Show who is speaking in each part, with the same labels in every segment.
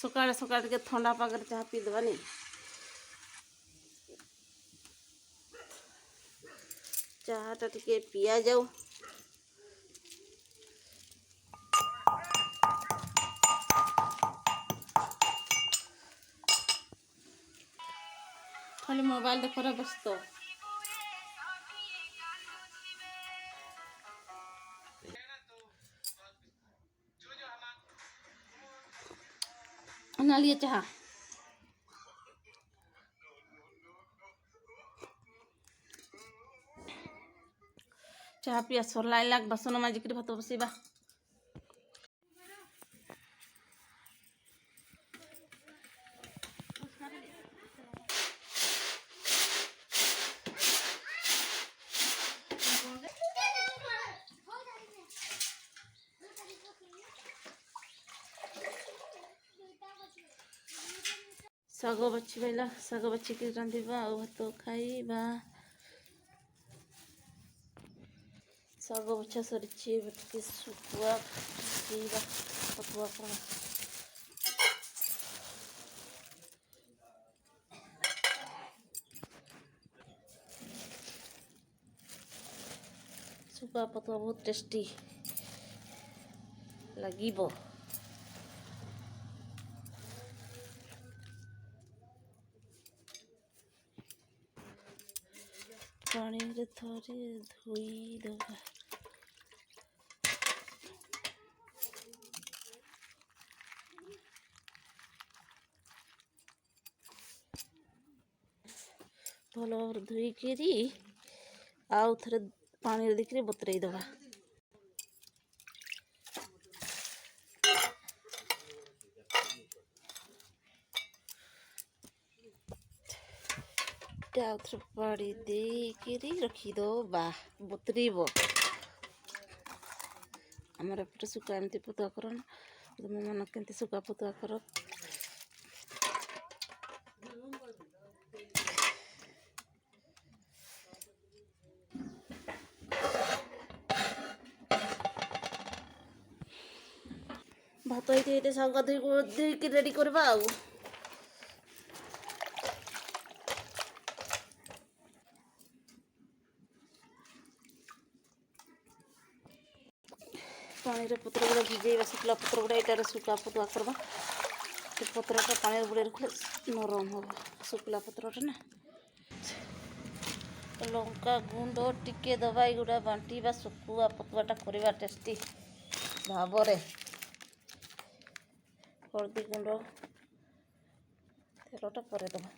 Speaker 1: सकाଳେ सकाळे टिके थंडा पागरे चाह पीदेवानी चाहटा टिके पिया जाऊ। खाली मोबाइल देख व्यस्त ना लिए चाह चाह पिया सरला लाग बासन माजिक भात बसैबा। शाग बाछि पाइला शाग बाछिक रांधिबा और भात खाइबा। शाग बछा सरी टे शुखुआ पीवा पतुआ कौन शुखुआ पतुआ बहुत टेस्टी लगिबो। पानी रे थोड़ी धोई दबा भल भाव धोईकरी आउ थे पानी देखिए बतरई दबा। आउ थे पानी देकरी रखीदबा बतरब। आमर एपटे शुखा एमती पतुआ कर तुम मन के शुखा पतुआ कर। भात ये शाग धोई रेडी करवा आउ पानी रे पत्र गुड़ा भिजेबा शुक्ला पत्र गुड़ा यहाँ शुखा पतुआ करवा। पत्रटा पानी बुड़े रखले नरम हम शुक्ला पत्रटा ना। लंका गुंड टिके दबा गुड़ा बांटा शुखुआ पतुआटा करवा टेस्टी भाव रे। हल्दी गुंड तेलटा पर दबा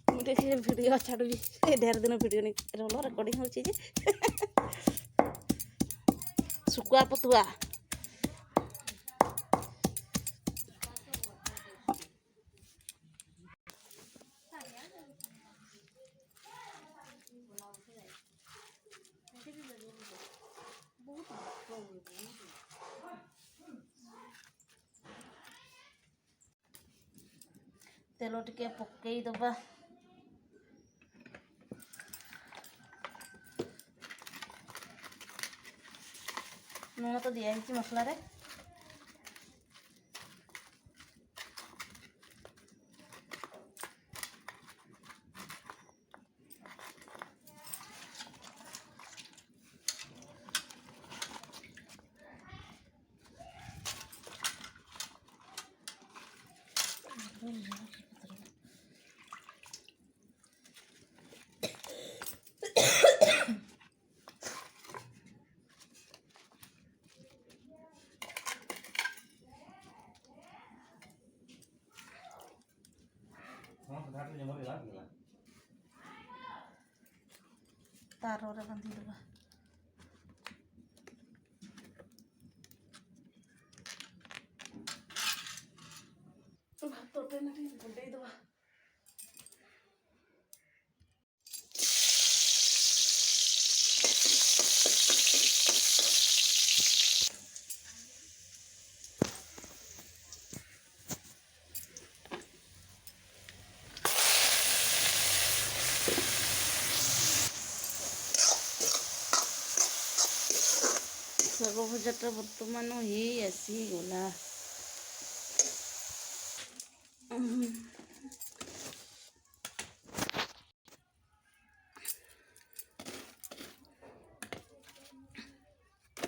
Speaker 1: मुझे वीडियो छाड़ी ढेर दिन वीडियो नहीं रोल रेकर्डिंग होची शुखुआ पतुआ तेल टिके पकई दबा। लुण तो दिया मसला रे तार बांधी दबा। भात गुंडे दबा। ଶାଗ ଭଜାଟା ବର୍ତ୍ତମାନ ହେଇ ଆସିଗଲା।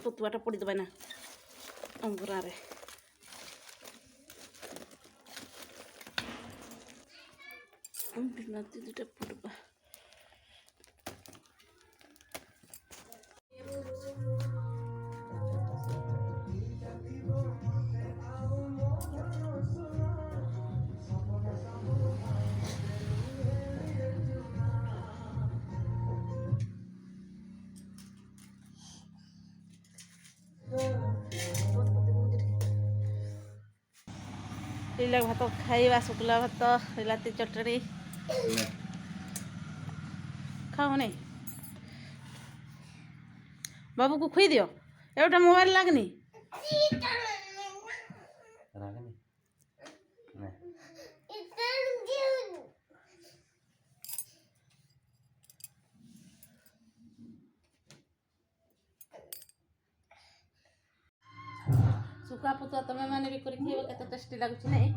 Speaker 1: ପତୁଆଟା ପୋଡ଼ିଦେବା ନା ଅଙ୍ଗୁରାରେ। ବିଲାତି ଦୁଇଟା ପୋଡ଼ିବା। लीला भात खाइबा शुक्ला भात बिलाती चटनी खाओ नहीं बाबू को खुई दियो एटा मोबाइल लागनी सुखा पुतुआ तमें मैंने भी कर टेस्टी लगुच नहीं